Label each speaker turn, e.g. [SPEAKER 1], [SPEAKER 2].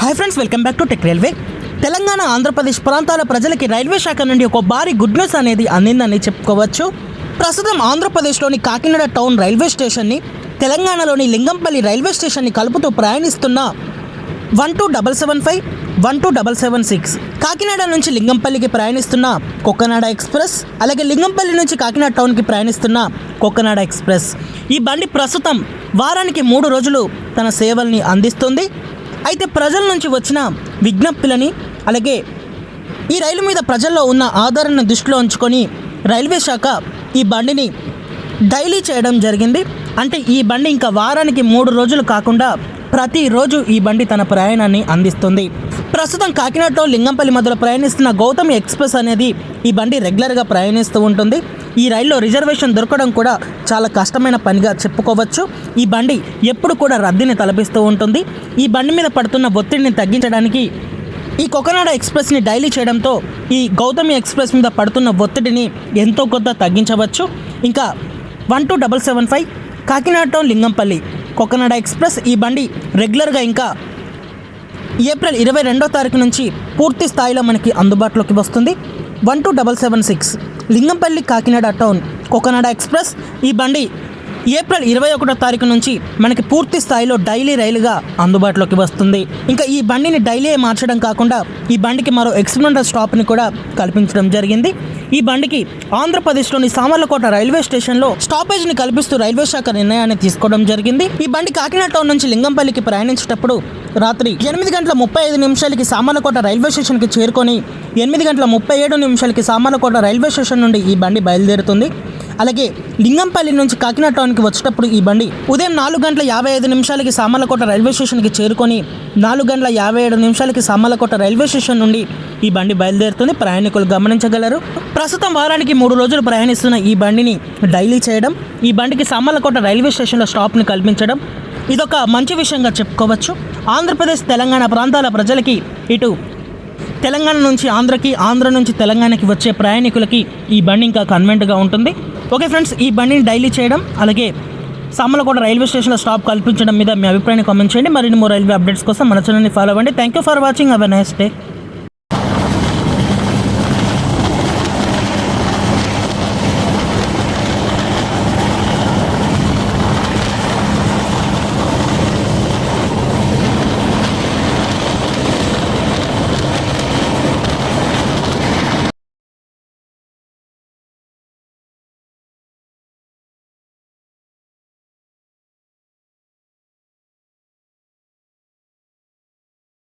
[SPEAKER 1] Hi friends, welcome back to tech railway. Telangana Andhra Pradesh ప్రాంతాల ప్రజలకి railway శాఖ నుండి ఒక భారీ గుడ్ న్యూస్ అనేది అందిందని చెప్పుకోవచ్చు. ప్రస్తుతం ఆంధ్రప్రదేశ్లోని కాకినాడ టౌన్ రైల్వే స్టేషన్ని తెలంగాణలోని లింగంపల్లి రైల్వే స్టేషన్ని కలుపుతూ ప్రయాణిస్తున్న 12775, 12776 కాకినాడ నుంచి లింగంపల్లికి ప్రయాణిస్తున్న కొక్కనాడ ఎక్స్ప్రెస్, అలాగే లింగంపల్లి నుంచి కాకినాడ టౌన్కి ప్రయాణిస్తున్న కొక్కనాడ ఎక్స్ప్రెస్. ఈ బండి ప్రస్తుతం వారానికి 3 రోజులు తన సేవల్ని అందిస్తుంది. అయితే ప్రజల నుంచి వచ్చిన విజ్ఞప్తులని, అలాగే ఈ రైలు మీద ప్రజల్లో ఉన్న ఆదరణను దృష్టిలో ఉంచుకొని రైల్వే శాఖ ఈ బండిని డైలీ చేయడం జరిగింది. అంటే ఈ బండి ఇంకా వారానికి 3 రోజులు కాకుండా ప్రతిరోజు ఈ బండి తన ప్రయాణాన్ని అందిస్తుంది. ప్రస్తుతం కాకినాడలో లింగంపల్లి మధ్యలో ప్రయాణిస్తున్న గౌతమి ఎక్స్ప్రెస్ అనేది ఈ బండి రెగ్యులర్గా ప్రయాణిస్తూ ఉంటుంది. ఈ రైల్లో రిజర్వేషన్ దొరకడం కూడా చాలా కష్టమైన పనిగా చెప్పుకోవచ్చు. ఈ బండి ఎప్పుడు కూడా రద్దీని తలపిస్తూ ఉంటుంది. ఈ బండి మీద పడుతున్న ఒత్తిడిని తగ్గించడానికి ఈ కొక్కనాడ ఎక్స్ప్రెస్ని డైలీ చేయడంతో ఈ గౌతమి ఎక్స్ప్రెస్ మీద పడుతున్న ఒత్తిడిని ఎంతో కొంత తగ్గించవచ్చు. ఇంకా 12775 కాకినాడ టౌన్ లింగంపల్లి కొక్కనాడ ఎక్స్ప్రెస్ ఈ బండి రెగ్యులర్గా ఇంకా ఏప్రిల్ 22వ తారీఖు నుంచి పూర్తి స్థాయిలో మనకి అందుబాటులోకి వస్తుంది. 12776 లింగంపల్లి కాకినాడ టౌన్ కొక్కనాడ ఎక్స్ప్రెస్ ఈ బండి ఏప్రిల్ 21వ తారీఖు నుంచి మనకి పూర్తి స్థాయిలో డైలీ రైలుగా అందుబాటులోకి వస్తుంది. ఇంకా ఈ బండిని డైలీ మార్చడం కాకుండా ఈ బండికి మరో ఎక్స్పెరిమెంటల్ స్టాప్ని కూడా కల్పించడం జరిగింది. ఈ బండికి ఆంధ్రప్రదేశ్లోని సామర్లకోట రైల్వే స్టేషన్లో స్టాపేజ్ని కల్పిస్తూ రైల్వే శాఖ నిర్ణయాన్ని తీసుకోవడం జరిగింది. ఈ బండి కాకినాడ టౌన్ నుంచి లింగంపల్లికి ప్రయాణించేటప్పుడు రాత్రి 8:35 సామర్లకోట రైల్వే స్టేషన్కి చేరుకొని 8:37 సామర్లకోట రైల్వే స్టేషన్ నుండి ఈ బండి బయలుదేరుతుంది. అలాగే లింగంపల్లి నుంచి కాకినాడ టౌన్కి వచ్చేటప్పుడు ఈ బండి ఉదయం 4:55 సామర్లకోట రైల్వే స్టేషన్కి చేరుకొని 4:57 సామర్లకోట రైల్వే స్టేషన్ నుండి ఈ బండి బయలుదేరుతుంది. ప్రయాణికులు గమనించగలరు. ప్రస్తుతం వారానికి 3 రోజులు ప్రయాణిస్తున్న ఈ బండిని డైలీ చేయడం, ఈ బండికి సామర్లకోట రైల్వే స్టేషన్లో స్టాప్ని కల్పించడం ఇదొక మంచి విషయంగా చెప్పుకోవచ్చు. ఆంధ్రప్రదేశ్ తెలంగాణ ప్రాంతాల ప్రజలకి, ఇటు తెలంగాణ నుంచి ఆంధ్రకి, ఆంధ్ర నుంచి తెలంగాణకి వచ్చే ప్రయాణికులకి ఈ బండి ఇంకా కన్వెంట్గా ఉంటుంది. ఓకే ఫ్రెండ్స్, ఈ బండిని డైలీ చేయడం, అలాగే సామర్లకోట రైల్వే స్టేషన్లో స్టాప్ కల్పించడం మీద మీ అభిప్రాయాన్ని కామెంట్ చేయండి. మరిన్ని రైల్వే అప్డేట్స్ కోసం మన ఛానల్ని ఫాలో అవ్వండి. Thank you for watching. Have a nice day.